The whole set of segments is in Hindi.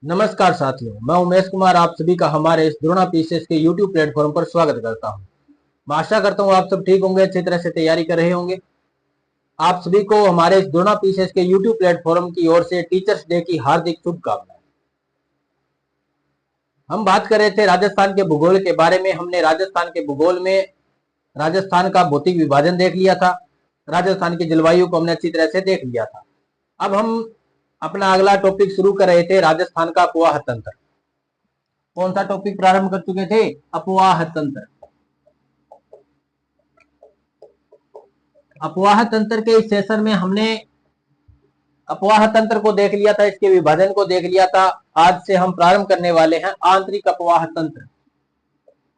नमस्कार साथियों, मैं उमेश कुमार आप सभी का हमारे इस द्रोणा पीसीएस के यूट्यूब प्लेटफॉर्म पर स्वागत करता हूं। मैं आशा करता हूं आप सब ठीक होंगे, अच्छी तरह से तैयारी कर रहे होंगे। आप सभी को हमारे इस द्रोणा पीसीएस के यूट्यूब प्लेटफॉर्म की ओर से टीचर्स डे की हार्दिक शुभकामनाएं। हम बात कर रहे थे राजस्थान के भूगोल के बारे में। हमने राजस्थान के भूगोल में राजस्थान का भौतिक विभाजन देख लिया था। राजस्थान की जलवायु को हमने अच्छी तरह से देख लिया था। अब हम अपना अगला टॉपिक शुरू कर रहे थे, राजस्थान का अपवाह तंत्र। कौन सा टॉपिक प्रारंभ कर चुके थे? अपवाह तंत्र। अपवाह तंत्र के इस सेशन में हमने अपवाह तंत्र को देख लिया था, इसके विभाजन को देख लिया था। आज से हम प्रारंभ करने वाले हैं आंतरिक अपवाह तंत्र।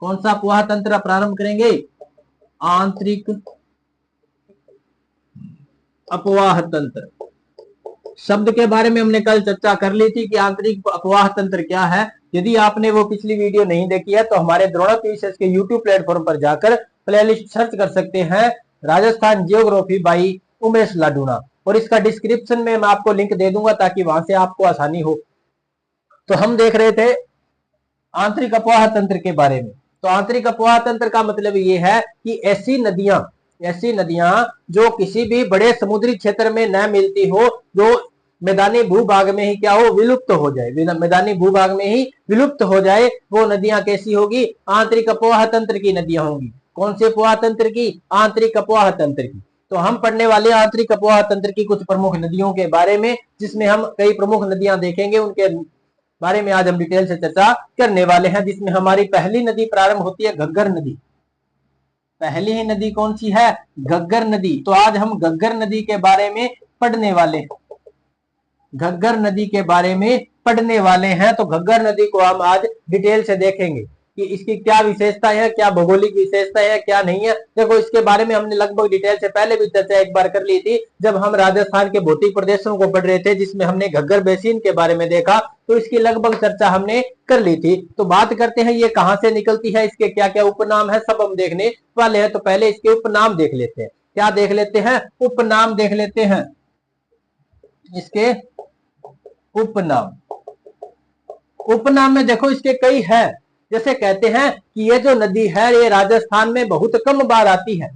कौन सा अपवाह तंत्र प्रारंभ करेंगे? आंतरिक अपवाह तंत्र। शब्द के बारे में हमने कल चर्चा कर ली थी कि आंतरिक अपवाह तंत्र क्या है। यदि आपने वो पिछली वीडियो नहीं देखी है तो हमारे द्रोणा पीसीएस के यूट्यूब प्लेटफॉर्म पर जाकर प्लेलिस्ट सर्च कर सकते हैं, राजस्थान जियोग्राफी बाई उमेश लाडूना, और इसका डिस्क्रिप्शन में मैं आपको लिंक दे दूंगा ताकि वहां से आपको आसानी हो। तो हम देख रहे थे आंतरिक अपवाह तंत्र के बारे में। तो आंतरिक अपवाह तंत्र का मतलब ये है कि ऐसी नदियां जो किसी भी बड़े समुद्री क्षेत्र में न मिलती हो, जो मैदानी भूभाग में ही क्या हो, विलुप्त हो जाए, मैदानी भूभाग में ही विलुप्त हो जाए, वो नदियां कैसी होगी? आंतरिक अपवाह तंत्र की नदियां होंगी। कौन से अपवाह तंत्र की? आंतरिक अपवाह तंत्र की। तो हम पढ़ने वाले आंतरिक अपवाह तंत्र की कुछ प्रमुख नदियों के बारे में, जिसमें हम कई प्रमुख नदियां देखेंगे, उनके बारे में आज हम डिटेल से चर्चा करने वाले हैं। जिसमें हमारी पहली नदी प्रारंभ होती है घग्गर नदी। पहली ही नदी कौन सी है? घग्गर नदी। तो आज हम घग्गर नदी के बारे में पढ़ने वाले हैं। घग्गर नदी के बारे में पढ़ने वाले हैं। तो घग्गर नदी को हम आज डिटेल से देखेंगे कि इसकी क्या विशेषता है, क्या भौगोलिक विशेषता है, क्या नहीं है। देखो, इसके बारे में हमने लगभग डिटेल से पहले भी चर्चा एक बार कर ली थी, जब हम राजस्थान के भौतिक प्रदेशों को पढ़ रहे थे, जिसमें हमने घग्गर बेसिन के बारे में देखा। तो इसकी लगभग चर्चा हमने कर ली थी। तो बात करते हैं ये कहां से निकलती है, इसके क्या क्या उपनाम है, सब हम देखने वाले हैं। तो पहले इसके उपनाम देख लेते हैं। क्या देख लेते हैं? उपनाम देख लेते हैं। इसके उपनाम। उपनाम में देखो इसके कई है। जैसे कहते हैं कि ये जो नदी है ये राजस्थान में बहुत कम बार आती है।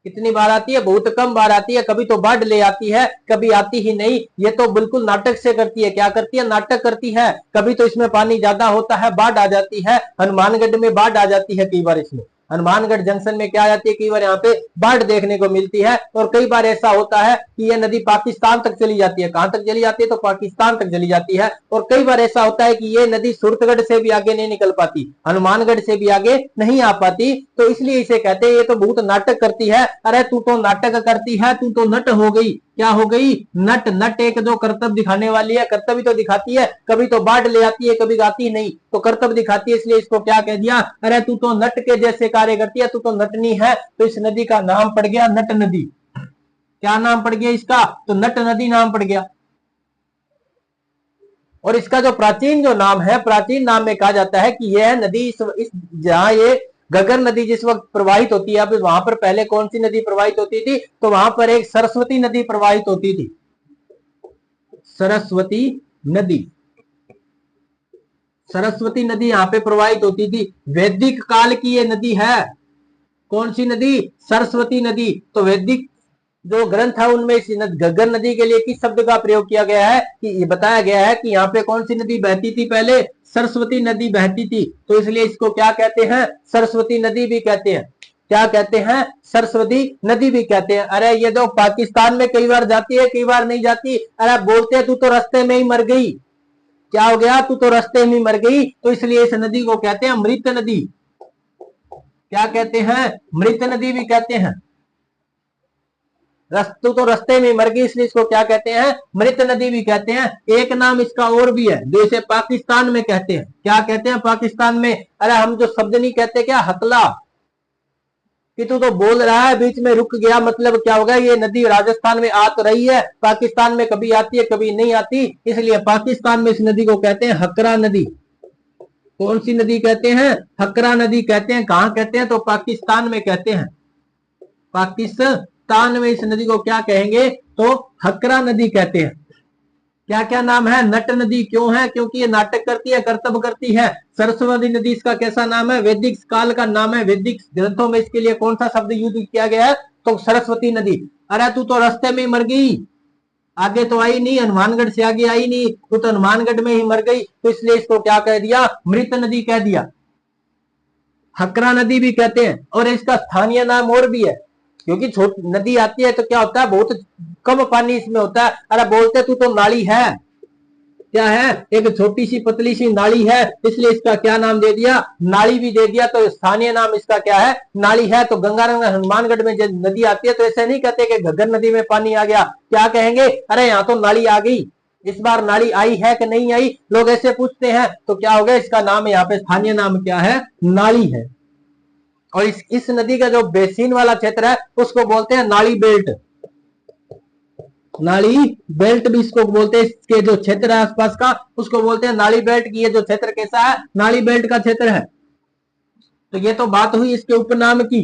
कितनी बार आती है? बहुत कम बार आती है। कभी तो बाढ़ ले आती है, कभी आती ही नहीं। ये तो बिल्कुल नाटक से करती है। क्या करती है? नाटक करती है। कभी तो इसमें पानी ज्यादा होता है, बाढ़ आ जाती है। हनुमानगढ़ में बाढ़ आ जाती है कई बार। इसमें हनुमानगढ़ जंक्शन में क्या आ जाती है, कई बार यहाँ पे बाढ़ देखने को मिलती है। और कई बार ऐसा होता है कि यह नदी पाकिस्तान तक चली जाती है। कहां तक चली जाती है? तो पाकिस्तान तक चली जाती है। और कई बार ऐसा होता है कि यह नदी सूरतगढ़ से भी आगे नहीं निकल पाती, हनुमानगढ़ से भी आगे नहीं आ पाती। तो इसलिए इसे कहते हैं ये तो बहुत नाटक करती है। अरे तू तो नाटक करती है, तू तो नट हो गई। क्या हो गई? नट। नट एक दो कर्तव्य दिखाने वाली है। कर्तव्य तो दिखाती है, कभी तो बाढ़ ले आती है, कभी आती नहीं, तो कर्तव्य दिखाती है। इसलिए इसको क्या कह दिया? अरे तू तो नट के जैसे कार्य करती है, तू तो नटनी है। तो इस नदी का नाम पड़ गया नट नदी। क्या नाम पड़ गया इसका? तो नट नदी नाम पड़ गया। और इसका जो प्राचीन जो नाम है, प्राचीन नाम में कहा जाता है कि यह नदी इस जहां ये घग्गर नदी जिस वक्त प्रवाहित होती है, अब वहां पर पहले कौन सी नदी प्रवाहित होती थी? तो वहां पर एक सरस्वती नदी प्रवाहित होती थी। सरस्वती नदी। सरस्वती नदी यहाँ पे प्रवाहित होती थी। वैदिक काल की ये नदी है। कौन सी नदी? सरस्वती नदी। तो वैदिक जो ग्रंथ है उनमें इस घग्गर नदी के लिए किस शब्द का प्रयोग किया गया है? कि ये बताया गया है कि यहाँ पे कौन सी नदी बहती थी पहले? सरस्वती नदी बहती थी। तो इसलिए इसको क्या कहते हैं? सरस्वती नदी भी कहते हैं। क्या कहते हैं? सरस्वती नदी भी कहते हैं। अरे ये तो पाकिस्तान में कई बार जाती है, कई बार नहीं जाती। अरे बोलते हैं तू तो रास्ते में ही मर गई। क्या हो गया? तू तो रास्ते में मर गई। तो इसलिए इस नदी को कहते हैं मृत नदी। क्या कहते हैं? मृत नदी भी कहते हैं। तू तो रास्ते में मर गई, इसलिए इसको क्या कहते हैं? मृत नदी भी कहते हैं। एक नाम इसका और भी है जो इसे पाकिस्तान में कहते हैं। क्या कहते हैं पाकिस्तान में? अरे हम जो शब्द नहीं कहते क्या, हतला, कि तू तो बोल रहा है बीच में रुक गया, मतलब क्या होगा? ये नदी राजस्थान में आ तो रही है, पाकिस्तान में कभी आती है कभी नहीं आती, इसलिए पाकिस्तान में इस नदी को कहते हैं हकरा नदी। कौन सी नदी कहते हैं? हकरा नदी कहते हैं। कहां कहते हैं? तो पाकिस्तान में कहते हैं। पाकिस्तान में इस नदी को क्या कहेंगे? तो हकरा नदी कहते हैं। क्या क्या नाम है? नट नदी क्यों है? क्योंकि ये नाटक करती है, कर्तव्य करती है। सरस्वती नदी इसका कैसा नाम है? वैदिक काल का नाम है। वैदिक ग्रंथों में इसके लिए कौन सा शब्द यूज किया गया है? तो सरस्वती नदी। अरे तू तो रास्ते में ही मर गई, आगे तो आई नहीं, हनुमानगढ़ से आगे आई नहीं, तू तो हनुमानगढ़ में ही मर गई, तो इसलिए इसको क्या कह दिया? मृत नदी कह दिया। हकरा नदी भी कहते हैं, और इसका स्थानीय नाम और भी है, क्योंकि छोटी नदी आती है तो क्या होता है, बहुत कम पानी इसमें होता है। अरे बोलते तू तो नाली है, क्या है? एक छोटी सी पतली सी नाली है, इसलिए इसका क्या नाम दे दिया? नाली भी दे दिया। तो स्थानीय नाम इसका क्या है? नाली है। तो गंगानगर हनुमानगढ़ में जब नदी आती है तो ऐसे नहीं कहते कि घग्गर नदी में पानी आ गया, क्या कहेंगे? अरे यहाँ तो नाली आ गई, इस बार नाली आई है कि नहीं आई, लोग ऐसे पूछते हैं। तो क्या हो गया? इसका नाम यहाँ पे स्थानीय नाम क्या है? नाली है। और इस नदी का जो बेसिन वाला क्षेत्र है उसको बोलते हैं नाली बेल्ट। नाली बेल्ट भी इसको बोलते हैं, इसके जो क्षेत्र है आसपास का उसको बोलते हैं नाली बेल्ट की। ये जो क्षेत्र कैसा है? नाली बेल्ट का क्षेत्र है। तो ये तो बात हुई इसके उपनाम की।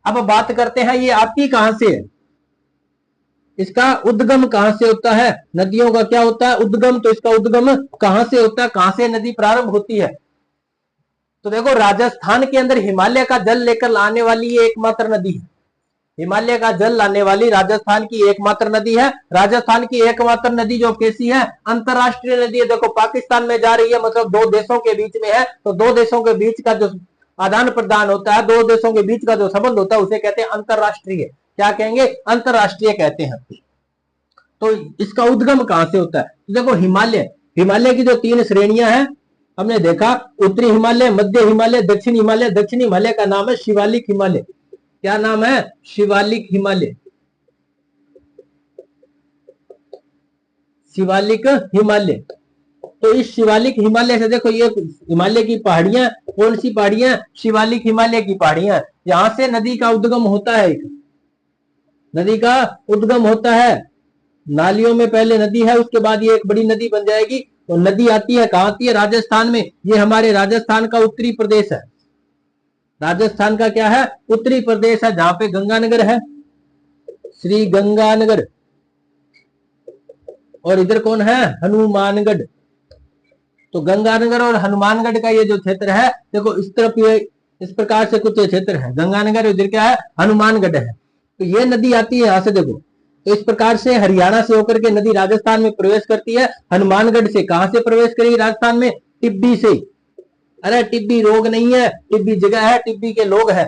अब बात करते हैं ये आती कहां से है, इसका उद्गम कहां से होता है? नदियों का क्या होता है? उद्गम। तो इसका उद्गम कहां से होता है? कहां से नदी प्रारंभ होती है? तो देखो, राजस्थान के अंदर हिमालय का जल लेकर लाने वाली ये एकमात्र नदी है। हिमालय का जल लाने वाली राजस्थान की एकमात्र नदी है। राजस्थान की एकमात्र नदी जो कैसी है? अंतरराष्ट्रीय नदी है। देखो, पाकिस्तान में जा रही है, मतलब दो देशों के बीच में है, तो दो देशों के बीच का जो आदान प्रदान होता है, दो देशों के बीच का जो संबंध होता है उसे कहते हैं अंतरराष्ट्रीय। क्या कहेंगे? अंतरराष्ट्रीय कहते हैं। तो इसका उद्गम कहां से होता है? तो देखो, हिमालय, हिमालय की जो 3 श्रेणियां हैं हमने देखा, उत्तरी हिमालय, मध्य हिमालय, दक्षिण हिमालय। दक्षिण हिमालय का नाम है शिवालिक हिमालय। क्या नाम है? शिवालिक हिमालय। शिवालिक हिमालय। तो इस शिवालिक हिमालय से देखो, ये हिमालय की पहाड़ियां, कौन सी पहाड़ियां? शिवालिक हिमालय की पहाड़ियां। यहां से नदी का उद्गम होता है, नदी का उद्गम होता है। नालियों में पहले नदी है, उसके बाद ये एक बड़ी नदी बन जाएगी। तो नदी आती है कहां? आती है राजस्थान में। ये हमारे राजस्थान का उत्तरी प्रदेश है। राजस्थान का क्या है? उत्तरी प्रदेश है, जहां पे गंगानगर है, श्री गंगानगर। और इधर कौन है? हनुमानगढ़। तो गंगानगर और हनुमानगढ़ का ये जो क्षेत्र है, देखो इस तरफ ये इस प्रकार से कुछ क्षेत्र है, गंगानगर, इधर क्या है? हनुमानगढ़ है। तो ये नदी आती है यहां से, देखो। तो इस प्रकार से हरियाणा से होकर के नदी राजस्थान में प्रवेश करती है। हनुमानगढ़ से कहां से प्रवेश करेगी राजस्थान में? टिब्बी से। अरे टिब्बी रोग नहीं है, टिब्बी जगह है, टिब्बी के लोग है।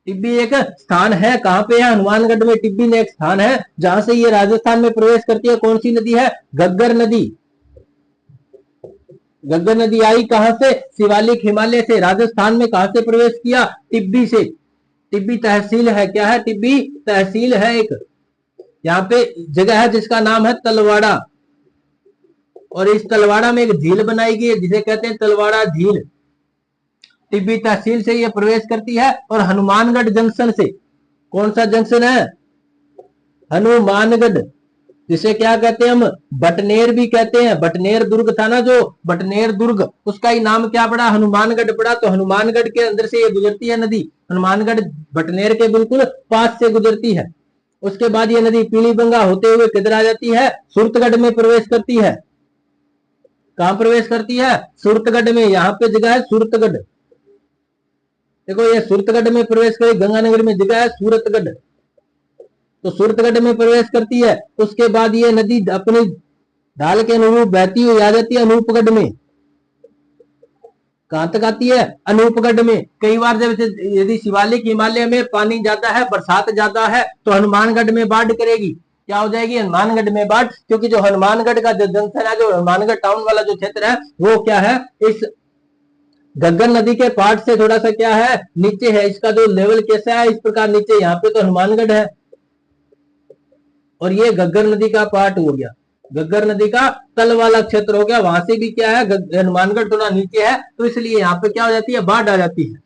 टिब्बी एक स्थान है, कहां पे है? हनुमानगढ़ में टिब्बी ने एक स्थान है जहां से ये राजस्थान में प्रवेश करती है। कौन सी नदी है? घग्गर नदी। घग्गर नदी आई कहां से? शिवालिक हिमालय से। राजस्थान में कहां से प्रवेश किया? टिब्बी से। टिब्बी तहसील है, क्या है? टिब्बी तहसील है एक। यहाँ पे जगह है जिसका नाम है तलवाड़ा, और इस तलवाड़ा में एक झील बनाई गई है जिसे कहते हैं तलवाड़ा झील। टिब्बी तहसील से ये प्रवेश करती है। और हनुमानगढ़ जंक्शन से, कौन सा जंक्शन है? हनुमानगढ़, जिसे क्या कहते हैं हम? बटनेर भी कहते हैं। बटनेर दुर्ग था ना, जो बटनेर दुर्ग, उसका ही नाम क्या पड़ा? हनुमानगढ़ पड़ा। तो हनुमानगढ़ के अंदर से ये गुजरती है नदी। हनुमानगढ़ बटनेर के बिल्कुल पास से गुजरती है। उसके बाद ये नदी पीलीबंगा होते हुए किधर आ जाती है? सूरतगढ़ में प्रवेश करती है। कहां प्रवेश करती है? सूरतगढ़ में। यहाँ पे जगह है सूरतगढ़। देखो, ये सूरतगढ़ में प्रवेश करी, गंगानगर में जगह है सूरतगढ़। तो सूरतगढ़ में प्रवेश करती है। उसके बाद ये नदी अपनी ढाल के अनुरूप बहती हुई आ जाती है अनूपगढ़ में। कहां तक आती है? अनूपगढ़ में। कई बार जब यदि शिवालिक हिमालय में पानी ज्यादा है, बरसात ज्यादा है, तो हनुमानगढ़ में बाढ़ करेगी। क्या हो जाएगी? हनुमानगढ़ में बाढ़। क्योंकि जो हनुमानगढ़ का जो जंक्शन है, जो हनुमानगढ़ टाउन वाला जो क्षेत्र है, वो क्या है? इस घग्गर नदी के पार्ट से थोड़ा सा क्या है? नीचे है। इसका जो लेवल कैसा है? इस प्रकार नीचे। यहाँ पे तो हनुमानगढ़ है और ये घग्गर नदी का पार्ट हो गया, घग्गर नदी का तल वाला क्षेत्र हो गया। वहां से भी क्या है? हनुमानगढ़ थोड़ा नीचे है, तो इसलिए यहाँ पे क्या हो जाती है? बाढ़ आ जाती है।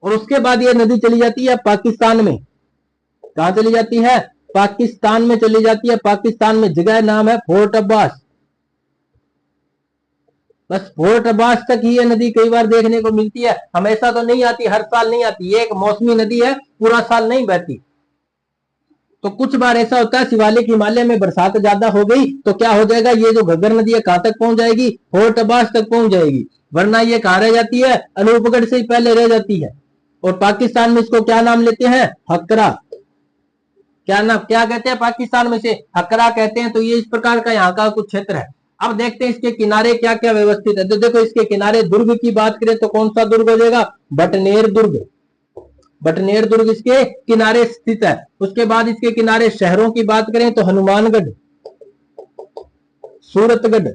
और उसके बाद ये नदी चली जाती है पाकिस्तान में। कहां चली जाती है? पाकिस्तान में चली जाती है। पाकिस्तान में जगह नाम है फोर्ट अब्बास। बस फोर्ट अब्बास तक ही ये नदी कई बार देखने को मिलती है, हमेशा तो नहीं आती, हर साल नहीं आती। ये एक मौसमी नदी है, पूरा साल नहीं बहती। तो कुछ बार ऐसा होता है शिवालिक हिमालय में बरसात ज्यादा हो गई तो क्या हो जाएगा, ये जो घग्गर नदी है कहां तक पहुंच जाएगी, होट अब्बास तक पहुंच जाएगी। वरना ये कहां रह जाती है, अनूपगढ़ से ही पहले रह जाती है। और पाकिस्तान में इसको क्या नाम लेते हैं, हकरा। क्या नाम, क्या कहते हैं पाकिस्तान में से, हकरा कहते हैं। तो ये इस प्रकार का यहाँ का कुछ क्षेत्र है। अब देखते हैं इसके किनारे क्या क्या व्यवस्थित है। तो देखो इसके किनारे दुर्ग की बात करें तो कौन सा दुर्ग हो जाएगा, बटनेर दुर्ग। बटनेर दुर्ग इसके किनारे स्थित है। उसके बाद इसके किनारे शहरों की बात करें तो हनुमानगढ़, सूरतगढ़,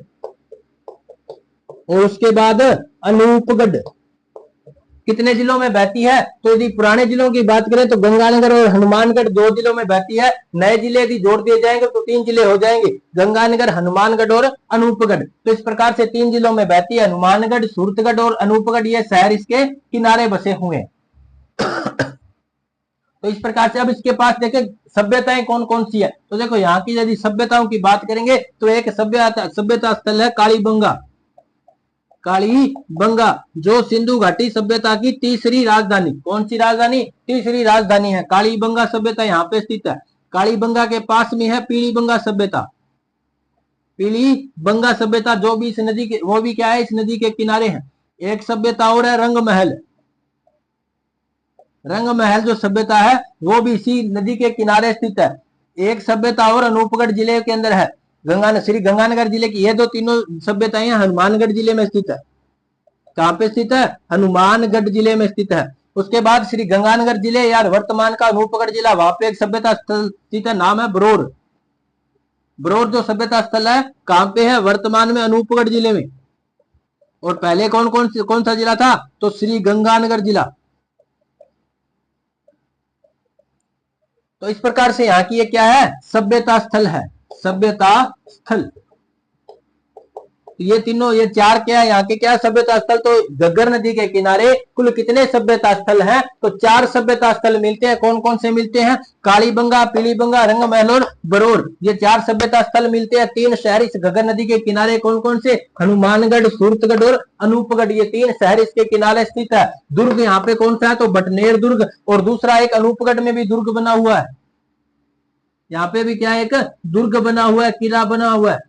और उसके बाद अनूपगढ़। कितने जिलों में बहती है, तो यदि पुराने जिलों की बात करें तो गंगानगर और हनुमानगढ़ 2 जिलों में बहती है। नए जिले यदि जोड़ दिए जाएंगे तो 3 जिले हो जाएंगे, गंगानगर, हनुमानगढ़ और अनूपगढ़। तो इस प्रकार से 3 जिलों में बहती है, हनुमानगढ़, सूरतगढ़ और अनूपगढ़। ये शहर इसके किनारे बसे हुए हैं। तो इस प्रकार से अब इसके पास देखे सभ्यताएं कौन कौन सी है। तो देखो यहाँ की यदि सभ्यताओं की बात करेंगे तो एक सभ्यता स्थल है कालीबंगा। कालीबंगा जो सिंधु घाटी सभ्यता की तीसरी राजधानी, कौन सी राजधानी, तीसरी राजधानी है। कालीबंगा सभ्यता यहाँ पे स्थित है। कालीबंगा के पास में है पीलीबंगा सभ्यता। पीलीबंगा सभ्यता जो भी इस नदी के, वो भी क्या है, इस नदी के किनारे है। एक सभ्यता और है रंगमहल। रंगमहल जो सभ्यता है वो भी इसी नदी के किनारे स्थित है। एक सभ्यता और अनूपगढ़ जिले के अंदर है, श्री गंगानगर जिले की। ये दो तीनों सभ्यताएं हनुमानगढ़ जिले में स्थित है। कहां पे स्थित है, हनुमानगढ़ जिले में स्थित है। उसके बाद श्री गंगानगर जिले यार वर्तमान का अनूपगढ़ जिला, वहां पे एक सभ्यता स्थल स्थित है, नाम है ब्रोर। ब्रोर जो सभ्यता स्थल है कहां पे है, वर्तमान में अनूपगढ़ जिले में। और पहले कौन सा जिला था, तो श्री गंगानगर जिला। तो इस प्रकार से यहाँ की ये क्या है, सभ्यता स्थल है, सभ्यता स्थल। ये तीनों, ये 4 क्या है यहाँ के, क्या सभ्यता स्थल। तो घग्गर नदी के किनारे कुल कितने सभ्यता स्थल हैं, तो 4 सभ्यता स्थल मिलते हैं। कौन कौन से मिलते हैं, कालीबंगा, पीलीबंगा, रंगमहल और बरोर। ये 4 सभ्यता स्थल मिलते हैं। 3 शहर इस घग्गर नदी के किनारे कौन कौन से, हनुमानगढ़, सूरतगढ़ और अनूपगढ़। ये 3 शहर इसके किनारे स्थित है। दुर्ग यहाँ पे कौन सा है, तो बटनेर दुर्ग। और दूसरा एक अनूपगढ़ में भी दुर्ग बना हुआ है। यहाँ पे भी क्या है, एक दुर्ग बना हुआ है, किला बना हुआ है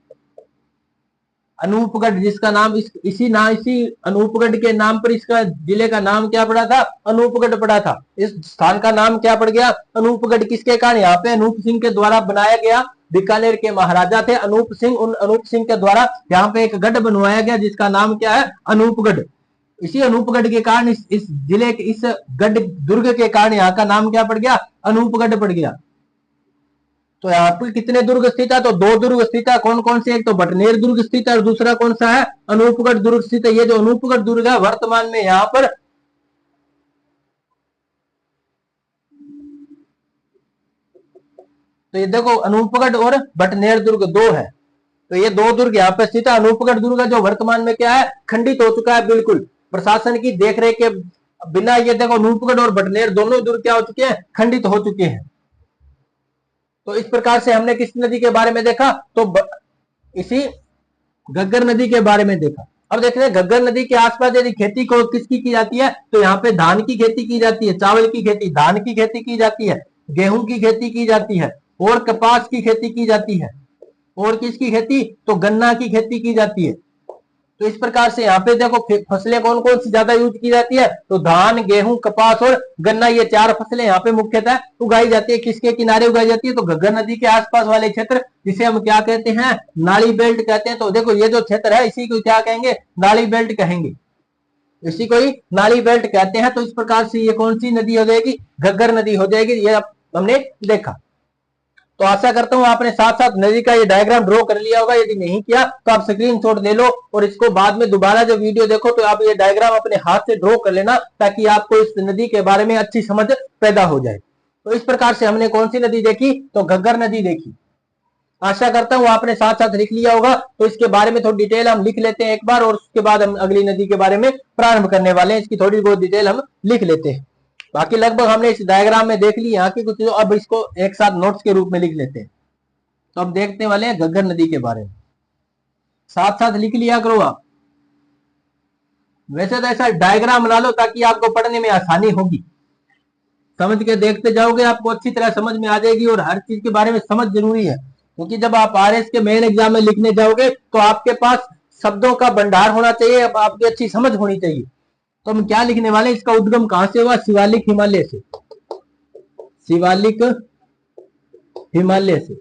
अनूपगढ़, जिसका नाम इसी अनूपगढ़ के नाम पर इसका जिले का नाम क्या पड़ा था, अनूपगढ़ पड़ा था। इस स्थान का नाम क्या पड़ गया, अनूपगढ़। किसके कारण, यहाँ पे अनूप सिंह के द्वारा बनाया गया। बीकानेर के महाराजा थे अनूप सिंह, उन अनूप सिंह के द्वारा यहाँ पे एक गढ़ बनवाया गया जिसका नाम क्या है, अनूपगढ़। इसी अनूपगढ़ के कारण इस जिले के, इस गढ़ दुर्ग के कारण यहाँ का नाम क्या पड़ गया, अनूपगढ़ पड़ गया। तो यहाँ पर कितने दुर्ग स्थित है, तो 2 दुर्ग स्थित है। कौन कौन से, एक तो बटनेर दुर्ग स्थित है और दूसरा कौन सा है, अनूपगढ़ दुर्ग स्थित है। ये जो अनूपगढ़ दुर्ग है वर्तमान में यहाँ पर तो ये देखो अनूपगढ़ और बटनेर दुर्ग 2 है। तो ये 2 दुर्ग यहाँ पे स्थित है। अनूपगढ़ दुर्ग जो वर्तमान में क्या है, खंडित हो चुका है बिल्कुल, प्रशासन की देखरेख के बिना। ये देखो अनूपगढ़ और बटनेर दोनों दुर्ग क्या हो चुके हैं, खंडित हो चुके हैं। तो इस प्रकार से हमने किस नदी के बारे में देखा, तो इसी घग्गर नदी के बारे में देखा। अब देखते हैं घग्गर नदी के आसपास यदि खेती को किसकी की जाती है, तो यहाँ पे धान की खेती की जाती है, चावल की खेती, धान की खेती की जाती है, गेहूं की खेती की जाती है, और कपास की खेती की जाती है, और किसकी खेती, तो गन्ना की खेती की जाती है। तो इस प्रकार से यहाँ पे देखो फसलें कौन कौन सी ज्यादा यूज की जाती है, तो धान, गेहूं, कपास और गन्ना, ये 4 फसलें यहाँ पे मुख्यतः उगाई जाती है। किसके किनारे उगाई जाती है, तो घग्गर नदी के आसपास वाले क्षेत्र, जिसे हम क्या कहते हैं, नाली बेल्ट कहते हैं। तो देखो ये जो क्षेत्र है इसी को क्या कहेंगे, नाली बेल्ट कहेंगे, इसी को ही नाली बेल्ट कहते हैं। तो इस प्रकार से ये कौन सी नदी हो जाएगी, घग्गर नदी हो जाएगी। ये हमने देखा। तो आशा करता हूं आपने साथ साथ नदी का ये डायग्राम ड्रॉ कर लिया होगा। यदि नहीं किया तो आप स्क्रीनशॉट ले लो और इसको बाद में दोबारा जब वीडियो देखो तो आप ये डायग्राम अपने हाथ से ड्रॉ कर लेना, ताकि आपको इस नदी के बारे में अच्छी समझ पैदा हो जाए। तो इस प्रकार से हमने कौन सी नदी देखी, तो घग्गर नदी देखी। आशा करता हूं आपने साथ साथ लिख लिया होगा। तो इसके बारे में थोड़ी डिटेल हम लिख लेते हैं एक बार, और उसके बाद हम अगली नदी के बारे में प्रारंभ करने वाले हैं। इसकी थोड़ी बहुत डिटेल हम लिख लेते हैं। बाकी लगभग हमने इस डायग्राम में देख ली यहाँ की कुछ, अब इसको एक साथ नोट्स के रूप में लिख लेते हैं। तो अब देखने वाले हैं घग्गर नदी के बारे में, साथ साथ लिख लिया करो आप। वैसे तो ऐसा डायग्राम बना लो ताकि आपको पढ़ने में आसानी होगी। समझ के देखते जाओगे आपको अच्छी तरह समझ में आ जाएगी, और हर चीज के बारे में समझ जरूरी है, क्योंकि जब आप आरएस के मेन एग्जाम में लिखने जाओगे तो आपके पास शब्दों का भंडार होना चाहिए, अब आपकी अच्छी समझ होनी चाहिए। तो हम क्या लिखने वाले, इसका उद्गम कहां से हुआ, शिवालिक हिमालय से, शिवालिक हिमालय से।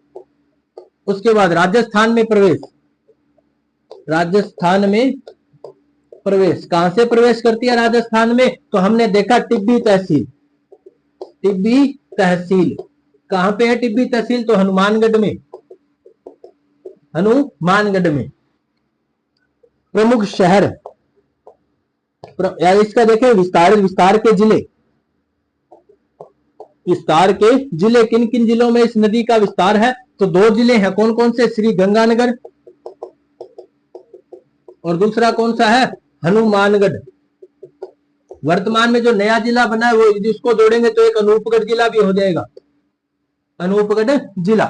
उसके बाद राजस्थान में प्रवेश, राजस्थान में प्रवेश कहां से प्रवेश करती है राजस्थान में, तो हमने देखा टिब्बी तहसील, टिब्बी तहसील कहां पे है, टिब्बी तहसील तो हनुमानगढ़ में, हनुमानगढ़ में। प्रमुख शहर, यार इसका देखें विस्तार, विस्तार के जिले, विस्तार के जिले, किन किन जिलों में इस नदी का विस्तार है, तो 2 जिले हैं, कौन कौन से, श्री गंगानगर और दूसरा कौन सा है, हनुमानगढ़। वर्तमान में जो नया जिला बना है वो जिसको जोड़ेंगे तो एक अनूपगढ़ जिला भी हो जाएगा, अनूपगढ़ जिला।